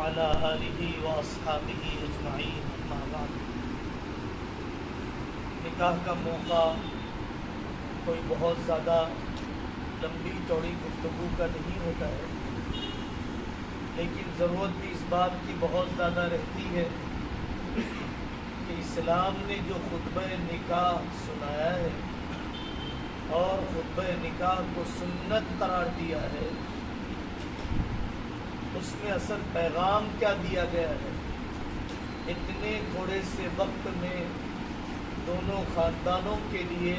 وعلى آلہ واصحابہ اجمعین اما بعد۔ نکاح کا موقع کوئی بہت زیادہ لمبی چوڑی گفتگو کا نہیں ہوتا ہے، لیکن ضرورت بھی اس بات کی بہت زیادہ رہتی ہے کہ اسلام نے جو خطبہ نکاح سنایا ہے اور خطبہ نکاح کو سنت قرار دیا ہے، اس میں اصل پیغام کیا دیا گیا ہے۔ اتنے تھوڑے سے وقت میں دونوں خاندانوں کے لیے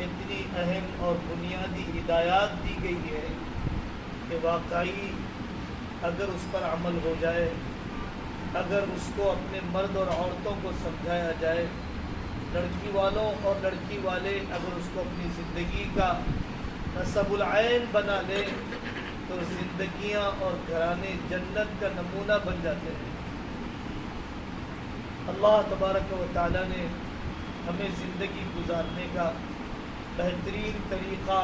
اتنی اہم اور بنیادی ہدایات دی گئی ہے کہ واقعی اگر اس پر عمل ہو جائے، اگر اس کو اپنے مرد اور عورتوں کو سمجھایا جائے، لڑکی والوں اور لڑکی والے اگر اس کو اپنی زندگی کا نصب العین بنا لے تو زندگیاں اور گھرانے جنت کا نمونہ بن جاتے ہیں۔ اللہ تبارک و تعالی نے ہمیں زندگی گزارنے کا بہترین طریقہ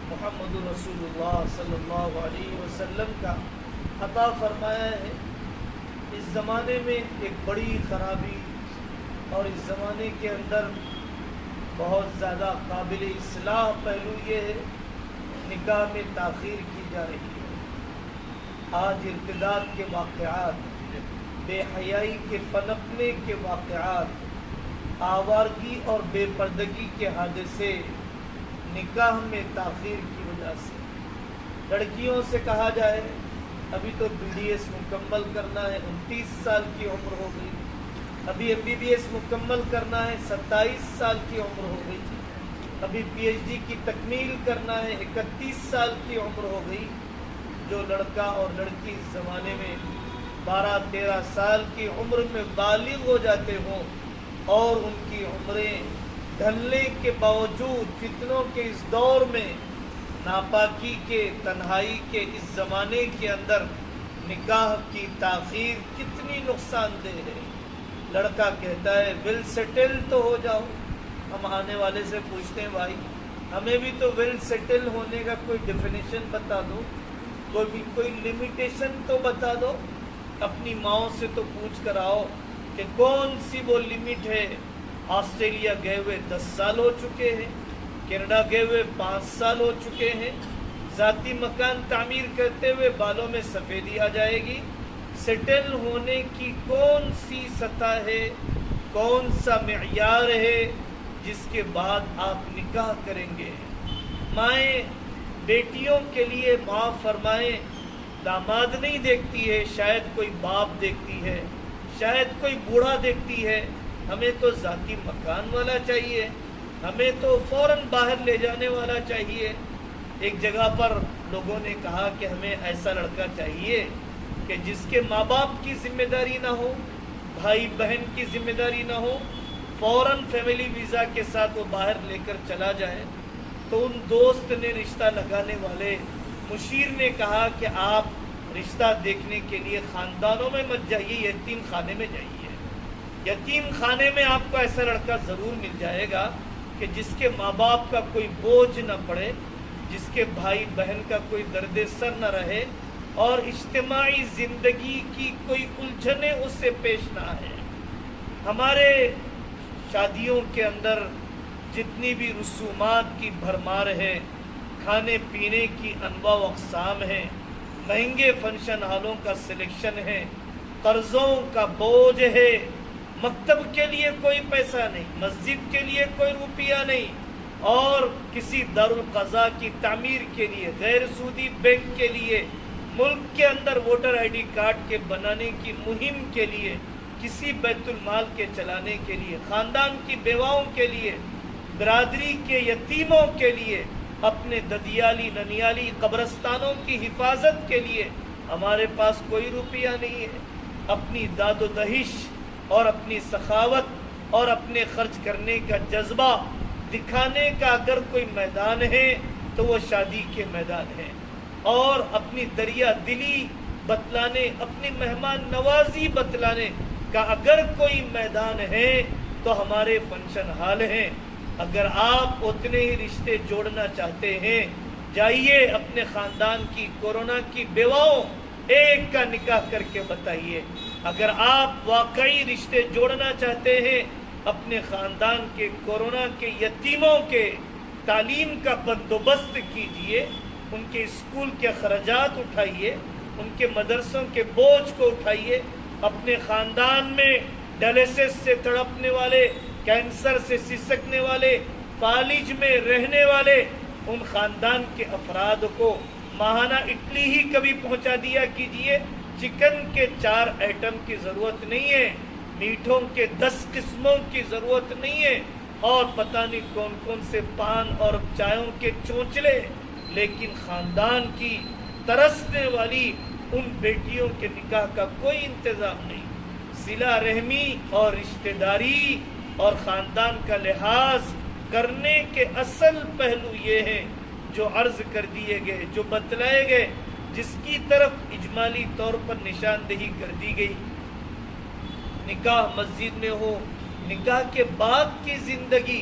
محمد رسول اللہ صلی اللہ علیہ وسلم کا عطا فرمایا ہے۔ اس زمانے میں ایک بڑی خرابی اور اس زمانے کے اندر بہت زیادہ قابل اصلاح پہلو یہ ہے، نکاح میں تاخیر کی جا رہی ہے۔ آج ارتداد کے واقعات، بے حیائی کے پنپنے کے واقعات، آوارگی اور بے پردگی کے حادثے نکاح میں تاخیر کی وجہ سے۔ لڑکیوں سے کہا جائے ابھی تو BDS مکمل کرنا ہے، 29 سال کی عمر ہو گئی، ابھی MBBS مکمل کرنا ہے، 27 سال کی عمر ہو گئی، ابھی PhD کی تکمیل کرنا ہے، 31 سال کی عمر ہو گئی۔ جو لڑکا اور لڑکی اس زمانے میں 12-13 سال کی عمر میں بالغ ہو جاتے ہوں اور ان کی عمریں ڈھلنے کے باوجود فتنوں کے اس دور میں، ناپاکی کے، تنہائی کے اس زمانے کے اندر نکاح کی تاخیر کتنی نقصان دہ ہے۔ لڑکا کہتا ہے ویل سیٹل تو ہو جاؤ۔ ہم آنے والے سے پوچھتے ہیں بھائی ہمیں بھی تو ویل سیٹل ہونے کا کوئی ڈیفینیشن بتا دو، کوئی لمیٹیشن تو بتا دو۔ اپنی ماؤں سے تو پوچھ کر آؤ کہ کون سی وہ لمٹ ہے۔ آسٹریلیا گئے ہوئے 10 سال ہو چکے ہیں، کینیڈا گئے ہوئے 5 سال ہو چکے ہیں، ذاتی مکان تعمیر کرتے ہوئے بالوں میں سفیدی آ جائے گی۔ سیٹل ہونے کی کون سی سطح ہے، کون سا معیار ہے جس کے بعد آپ نکاح کریں گے؟ مائیں بیٹیوں کے لیے معاف فرمائیں داماد نہیں دیکھتی ہے، شاید کوئی باپ دیکھتی ہے، شاید کوئی بوڑھا دیکھتی ہے۔ ہمیں تو ذاتی مکان والا چاہیے، ہمیں تو فوراً باہر لے جانے والا چاہیے۔ ایک جگہ پر لوگوں نے کہا کہ ہمیں ایسا لڑکا چاہیے کہ جس کے ماں باپ کی ذمہ داری نہ ہو، بھائی بہن کی ذمہ داری نہ ہو، فوراً فیملی ویزا کے ساتھ وہ باہر لے کر چلا جائے۔ تو ان دوست نے، رشتہ لگانے والے مشیر نے کہا کہ آپ رشتہ دیکھنے کے لیے خاندانوں میں مت جائیے، یتیم خانے میں جائیے۔ یتیم خانے میں آپ کو ایسا لڑکا ضرور مل جائے گا کہ جس کے ماں باپ کا کوئی بوجھ نہ پڑے، جس کے بھائی بہن کا کوئی درد سر نہ رہے اور اجتماعی زندگی کی کوئی الجھنیں اس سے پیش نہ آئے۔ ہمارے شادیوں کے اندر جتنی بھی رسومات کی بھرمار ہے، کھانے پینے کی انواع و اقسام ہیں، مہنگے فنکشن ہالوں کا سلیکشن ہے، قرضوں کا بوجھ ہے، مکتب کے لیے کوئی پیسہ نہیں، مسجد کے لیے کوئی روپیہ نہیں، اور کسی دارالقضاء کی تعمیر کے لیے، غیر سودی بینک کے لیے، ملک کے اندر ووٹر ID کارڈ کے بنانے کی مہم کے لیے، کسی بیت المال کے چلانے کے لیے، خاندان کی بیواؤں کے لیے، برادری کے یتیموں کے لیے، اپنے ددیالی ننیالی قبرستانوں کی حفاظت کے لیے ہمارے پاس کوئی روپیہ نہیں ہے۔ اپنی داد و دہش اور اپنی سخاوت اور اپنے خرچ کرنے کا جذبہ دکھانے کا اگر کوئی میدان ہے تو وہ شادی کے میدان ہے، اور اپنی دریا دلی بتلانے، اپنی مہمان نوازی بتلانے کا اگر کوئی میدان ہے تو ہمارے فنکشن ہال ہیں۔ اگر آپ اتنے ہی رشتے جوڑنا چاہتے ہیں، جائیے اپنے خاندان کی کورونا کی بیواؤں ایک کا نکاح کر کے بتائیے۔ اگر آپ واقعی رشتے جوڑنا چاہتے ہیں، اپنے خاندان کے کورونا کے یتیموں کے تعلیم کا بندوبست کیجئے، ان کے اسکول کے اخراجات اٹھائیے، ان کے مدرسوں کے بوجھ کو اٹھائیے۔ اپنے خاندان میں ڈائلسس سے تڑپنے والے، کینسر سے سسکنے والے، فالج میں رہنے والے ان خاندان کے افراد کو ماہانہ اٹلی ہی کبھی پہنچا دیا کیجئے۔ چکن کے 4 آئٹم کی ضرورت نہیں ہے، میٹھوں کے 10 قسموں کی ضرورت نہیں ہے، اور پتہ نہیں کون کون سے پان اور چایوں کے چونچلے، لیکن خاندان کی ترسنے والی ان بیٹیوں کے نکاح کا کوئی انتظام نہیں۔ صلہ رحمی اور رشتہ داری اور خاندان کا لحاظ کرنے کے اصل پہلو یہ ہیں جو عرض کر دیے گئے، جو بتلائے گئے، جس کی طرف اجمالی طور پر نشاندہی کر دی گئی۔ نکاح مسجد میں ہو، نکاح کے بعد کی زندگی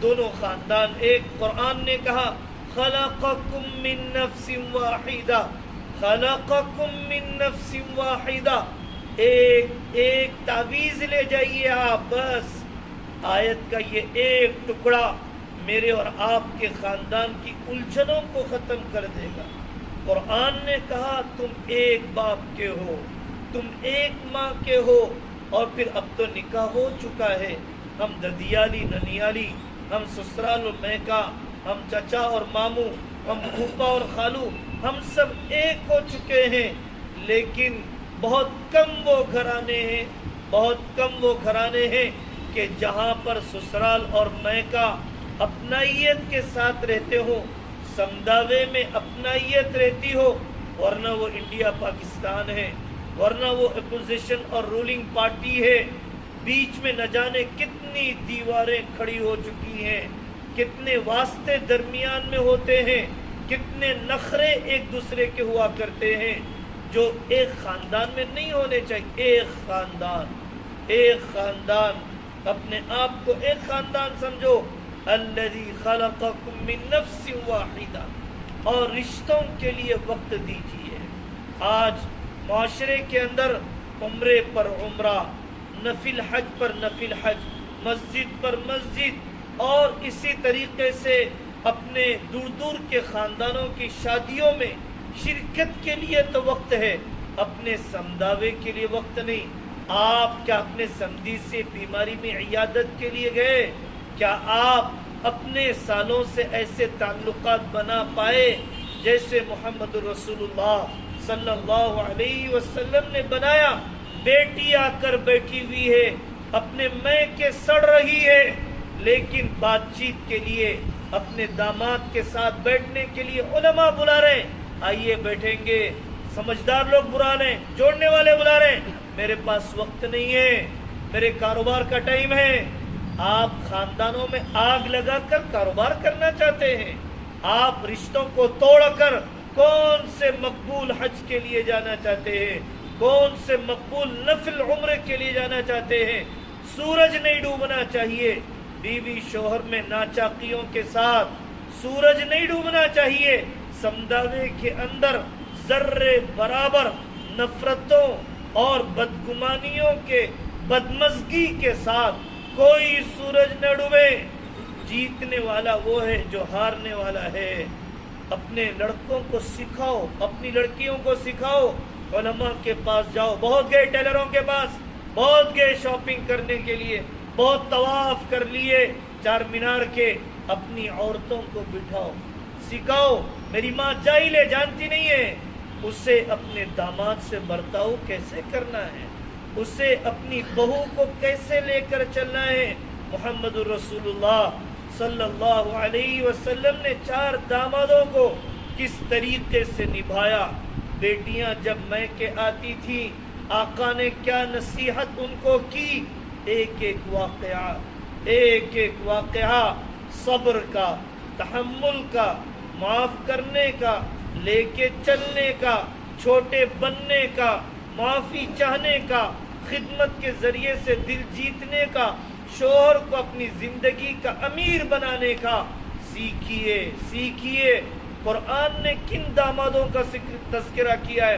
دونوں خاندان ایک۔ قرآن نے کہا خلقکم من نفس واحدہ، خلقکم من نفس واحدہ، ایک تعویذ لے جائیے آپ، بس آیت کا یہ ایک ٹکڑا میرے اور آپ کے خاندان کی الجھنوں کو ختم کر دے گا۔ قرآن نے کہا تم ایک باپ کے ہو، تم ایک ماں کے ہو، اور پھر اب تو نکاح ہو چکا ہے، ہم ددیالی ننیالی، ہم سسرال اور میکا، ہم چچا اور ماموں، ہم پھوپھا اور خالو، ہم سب ایک ہو چکے ہیں۔ لیکن بہت کم وہ گھرانے ہیں، بہت کم وہ گھرانے ہیں کہ جہاں پر سسرال اور میکا اپنائیت کے ساتھ رہتے ہو، سمداوے میں اپنائیت رہتی ہو، ورنہ وہ انڈیا پاکستان ہے، ورنہ وہ اپوزیشن اور رولنگ پارٹی ہے۔ بیچ میں نہ جانے کتنی دیواریں کھڑی ہو چکی ہیں، کتنے واسطے درمیان میں ہوتے ہیں، کتنے نخرے ایک دوسرے کے ہوا کرتے ہیں، جو ایک خاندان میں نہیں ہونے چاہیے۔ ایک خاندان، اپنے آپ کو ایک خاندان سمجھو۔ الذی خلقکم من نفس واحدہ، اور رشتوں کے لیے وقت دیجیے۔ آج معاشرے کے اندر عمرے پر عمرہ، نفل حج پر نفل حج، مسجد پر مسجد، اور اسی طریقے سے اپنے دور دور کے خاندانوں کی شادیوں میں شرکت کے لیے تو وقت ہے، اپنے سمداوے کے لیے وقت نہیں۔ آپ کیا اپنے سمدی سے بیماری میں عیادت کے لیے گئے؟ کیا آپ اپنے سالوں سے ایسے تعلقات بنا پائے جیسے محمد رسول اللہ صلی اللہ علیہ وسلم نے بنایا؟ بیٹی آ کر بیٹھی ہوئی ہے، اپنے میکے سڑ رہی ہے، لیکن بات چیت کے لیے اپنے داماد کے ساتھ بیٹھنے کے لیے علماء بلا رہے ہیں، آئیے بیٹھیں گے، سمجھدار لوگ بلا رہے ہیں، جوڑنے والے بلا رہے ہیں، میرے پاس وقت نہیں ہے، میرے کاروبار کا ٹائم ہے۔ آپ خاندانوں میں آگ لگا کر کاروبار کرنا چاہتے ہیں، آپ رشتوں کو توڑ کر کون سے مقبول حج کے لیے جانا چاہتے ہیں، کون سے مقبول نفل عمرے کے لیے جانا چاہتے ہیں۔ سورج نہیں ڈوبنا چاہیے بیوی شوہر میں ناچاقیوں کے ساتھ، سورج نہیں ڈوبنا چاہیے سمداوے کے اندر ذرے برابر نفرتوں اور بدگمانیوں کے بدمزگی کے ساتھ کوئی سورج نہ ڈوبے۔ جیتنے والا وہ ہے جو ہارنے والا ہے۔ اپنے لڑکوں کو سکھاؤ، اپنی لڑکیوں کو سکھاؤ، علماء کے پاس جاؤ، بہت گئے ٹیلروں کے پاس، بہت گئے شاپنگ کرنے کے لیے، بہت طواف کر لیے چار مینار کے، اپنی عورتوں کو بٹھاؤ، سکھاؤ۔ میری ماں جاہل ہے، جانتی نہیں ہے، اسے اپنے داماد سے برتاؤ کیسے کرنا ہے، اسے اپنی بہو کو کیسے لے کر چلنا ہے۔ محمد رسول اللہ صلی اللہ علیہ وسلم نے 4 دامادوں کو کس طریقے سے نبھایا۔ بیٹیاں جب میکے آتی تھی، آقا نے کیا نصیحت ان کو کی، ایک ایک واقعہ صبر کا، تحمل کا، معاف کرنے کا، لے کے چلنے کا، چھوٹے بننے کا، معافی چاہنے کا، خدمت کے ذریعے سے دل جیتنے کا، شوہر کو اپنی زندگی کا امیر بنانے کا سیکھیے۔ قرآن نے کن دامادوں کا تذکرہ کیا ہے؟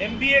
MBA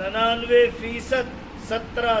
99% 17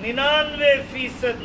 99%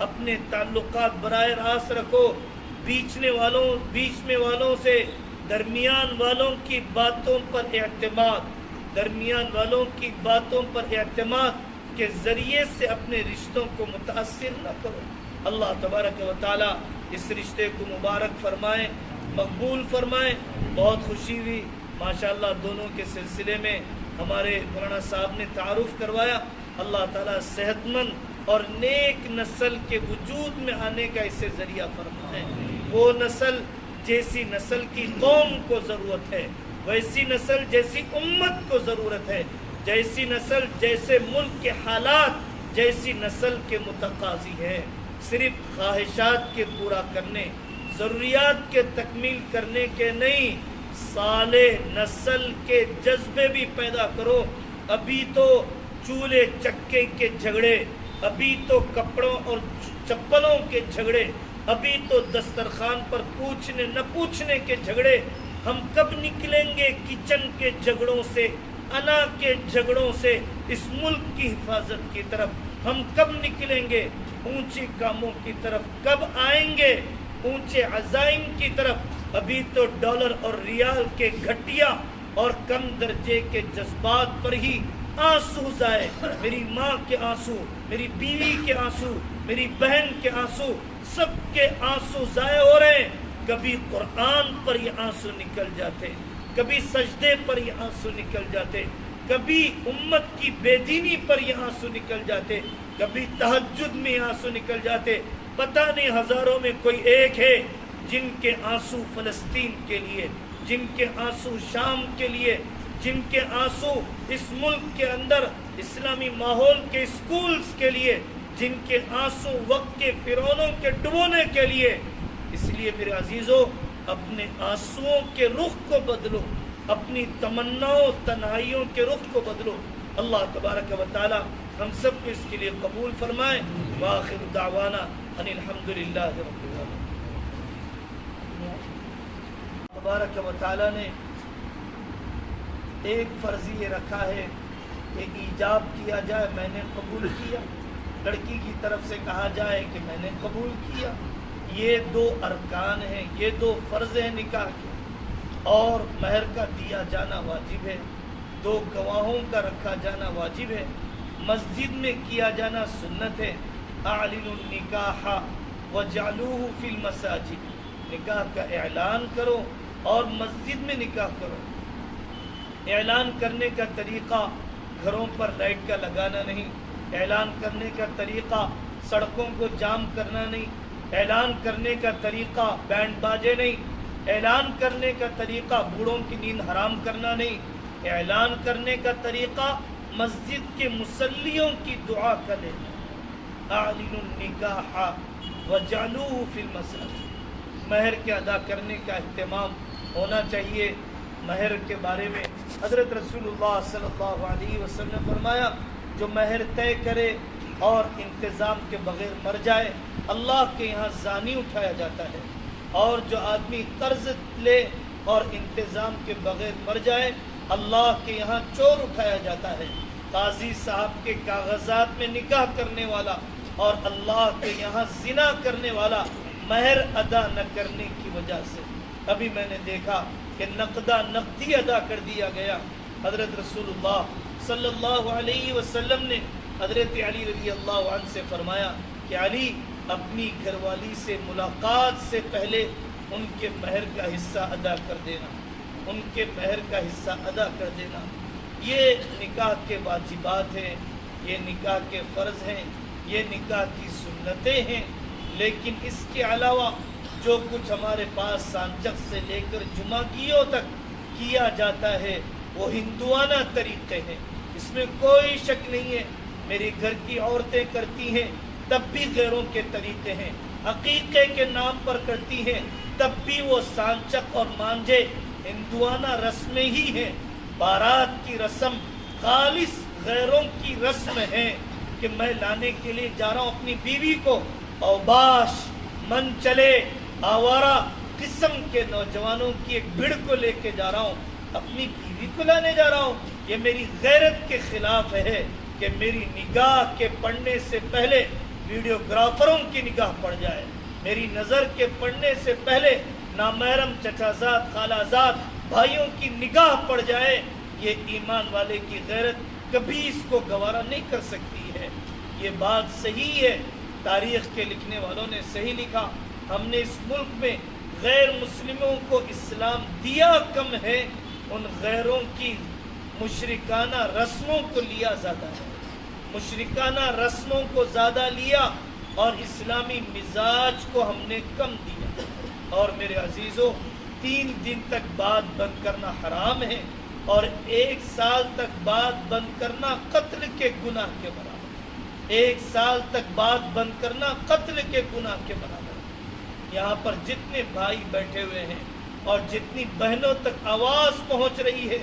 اپنے تعلقات براہ راست رکھو، بیچ میں والوں سے، درمیان والوں کی باتوں پر اعتماد کے ذریعے سے اپنے رشتوں کو متاثر نہ کرو۔ اللہ تبارک و تعالی اس رشتے کو مبارک فرمائے، مقبول فرمائے۔ بہت خوشی ہوئی ماشاءاللہ دونوں کے سلسلے میں ہمارے مولانا صاحب نے تعارف کروایا۔ اللہ تعالیٰ صحت مند اور نیک نسل کے وجود میں آنے کا اسے ذریعہ فرمائے۔ وہ نسل جیسی نسل کی قوم کو ضرورت ہے، ویسی نسل جیسی امت کو ضرورت ہے، جیسی نسل جیسے ملک کے حالات جیسی نسل کے متقاضی ہے۔ صرف خواہشات کے پورا کرنے، ضروریات کے تکمیل کرنے کے نہیں، صالح نسل کے جذبے بھی پیدا کرو۔ ابھی تو چولہے چکے کے جھگڑے، ابھی تو کپڑوں اور چپلوں کے جھگڑے، ابھی تو دسترخوان پر پوچھنے نہ پوچھنے کے جھگڑے، ہم کب نکلیں گے کچن کے جھگڑوں سے، انا کے جھگڑوں سے، اس ملک کی حفاظت کی طرف ہم کب نکلیں گے؟ اونچی کاموں کی طرف کب آئیں گے؟ اونچے عزائم کی طرف۔ ابھی تو ڈالر اور ریال کے گھٹیا اور کم درجے کے جذبات پر ہی آنسو ضائع، میری ماں کے آنسو، میری بیوی کے آنسو، میری بہن کے آنسو، سب کے آنسو ضائع ہو رہے ہیں۔ کبھی قرآن پر یہ آنسو نکل جاتے، کبھی سجدے پر یہ آنسو نکل جاتے، کبھی امت کی بے دینی پر یہ آنسو نکل جاتے، کبھی تہجد میں آنسو نکل جاتے۔ پتہ نہیں ہزاروں میں کوئی ایک ہے جن کے آنسو فلسطین کے لیے، جن کے آنسو شام کے لیے، جن کے آنسو اس ملک کے اندر اسلامی ماحول کے اسکولز کے لیے، جن کے آنسو وقت کے فرعونوں کے ڈبونے کے لیے۔ اس لیے میرے عزیزو، اپنے آنسوؤں کے رخ کو بدلو، اپنی تمناؤں تنہائیوں کے رخ کو بدلو۔ اللہ تبارک و تعالی ہم سب کو اس کے لیے قبول فرمائے۔ وآخر دعوانا ان الحمدللہ رب العالمین۔ تبارک و تعالی نے ایک فرض یہ رکھا ہے کہ ایجاب کیا جائے، میں نے قبول کیا، لڑکی کی طرف سے کہا جائے کہ میں نے قبول کیا۔ یہ دو ارکان ہیں، یہ دو فرض ہیں نکاح کے، اور مہر کا دیا جانا واجب ہے، دو گواہوں کا رکھا جانا واجب ہے، مسجد میں کیا جانا سنت ہے۔ اعلنوا النکاح وجعلوہ فی المساجد، نکاح کا اعلان کرو اور مسجد میں نکاح کرو۔ اعلان کرنے کا طریقہ گھروں پر لائٹ کا لگانا نہیں، اعلان کرنے کا طریقہ سڑکوں کو جام کرنا نہیں، اعلان کرنے کا طریقہ بینڈ باجے نہیں، اعلان کرنے کا طریقہ بوڑھوں کی نیند حرام کرنا نہیں، اعلان کرنے کا طریقہ مسجد کے مصلیوں کی دعا کا لینا۔ اعلنوا النکاح وجعلوہ فی المساجد، مہر کے ادا کرنے کا اہتمام ہونا چاہیے۔ مہر کے بارے میں حضرت رسول اللہ صلی اللہ علیہ وسلم نے فرمایا، جو مہر طے کرے اور انتظام کے بغیر مر جائے، اللہ کے یہاں زانی اٹھایا جاتا ہے، اور جو آدمی قرض لے اور انتظام کے بغیر مر جائے، اللہ کے یہاں چور اٹھایا جاتا ہے۔ قاضی صاحب کے کاغذات میں نکاح کرنے والا اور اللہ کے یہاں زنا کرنے والا مہر ادا نہ کرنے کی وجہ سے، ابھی میں نے دیکھا کہ نقدی ادا کر دیا گیا۔ حضرت رسول اللہ صلی اللہ علیہ وسلم نے حضرت علی رضی اللہ عنہ سے فرمایا کہ علی، اپنی گھر والی سے ملاقات سے پہلے ان کے مہر کا حصہ ادا کر دینا، ان کے مہر کا حصہ ادا کر دینا۔ یہ نکاح کے واجبات ہیں، یہ نکاح کے فرض ہیں، یہ نکاح کی سنتیں ہیں، لیکن اس کے علاوہ جو کچھ ہمارے پاس سانچک سے لے کر جمعگیوں تک کیا جاتا ہے وہ ہندوانہ طریقے ہیں، اس میں کوئی شک نہیں ہے۔ میری گھر کی عورتیں کرتی ہیں تب بھی غیروں کے طریقے ہیں، عقیقے کے نام پر کرتی ہیں تب بھی وہ سانچک اور مانجے ہندوانہ رسمیں ہی ہیں۔ بارات کی رسم خالص غیروں کی رسم ہے کہ میں لانے کے لیے جا رہا ہوں اپنی بیوی کو، اوباش من چلے آوارہ قسم کے نوجوانوں کی ایک بھیڑ کو لے کے جا رہا ہوں، اپنی بیوی کو لانے جا رہا ہوں۔ یہ میری غیرت کے خلاف ہے کہ میری نگاہ کے پڑنے سے پہلے ویڈیوگرافروں کی نگاہ پڑ جائے، میری نظر کے پڑنے سے پہلے نامحرم چچا زاد خالہ زاد بھائیوں کی نگاہ پڑ جائے، یہ ایمان والے کی غیرت کبھی اس کو گوارا نہیں کر سکتی ہے۔ یہ بات صحیح ہے، تاریخ کے لکھنے والوں نے صحیح لکھا، ہم نے اس ملک میں غیر مسلموں کو اسلام دیا کم ہے، ان غیروں کی مشرکانہ رسموں کو لیا زیادہ ہے، مشرکانہ رسموں کو زیادہ لیا اور اسلامی مزاج کو ہم نے کم دیا۔ اور میرے عزیزوں، 3 دن تک بات بند کرنا حرام ہے، اور 1 سال تک بات بند کرنا قتل کے گناہ کے برابر، 1 سال تک بات بند کرنا قتل کے گناہ کے برابر۔ یہاں پر جتنے بھائی بیٹھے ہوئے ہیں اور جتنی بہنوں تک آواز پہنچ رہی ہے،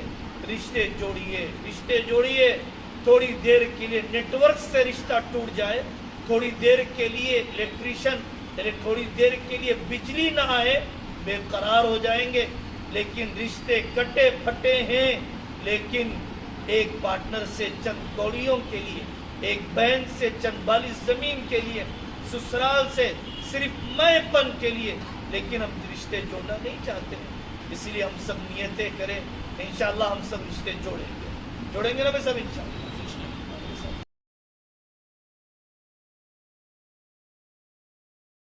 رشتے جوڑیے، رشتے جوڑیے۔ تھوڑی دیر کے لیے نیٹ ورک سے رشتہ ٹوٹ جائے، تھوڑی دیر کے لیے الیکٹریشن یعنی تھوڑی دیر کے لیے بجلی نہ آئے، بے قرار ہو جائیں گے، لیکن رشتے کٹے پھٹے ہیں۔ لیکن ایک پارٹنر سے چند کوڑیوں کے لیے، ایک بہن سے چند بالی زمین کے لیے، سسرال سے صرف میں پن کے لیے، لیکن ہم رشتے جوڑنا نہیں چاہتے ہیں۔ اس لیے ہم سب نیتیں کریں، انشاءاللہ ہم سب رشتے جوڑیں گے نا میں سب انشاءاللہ۔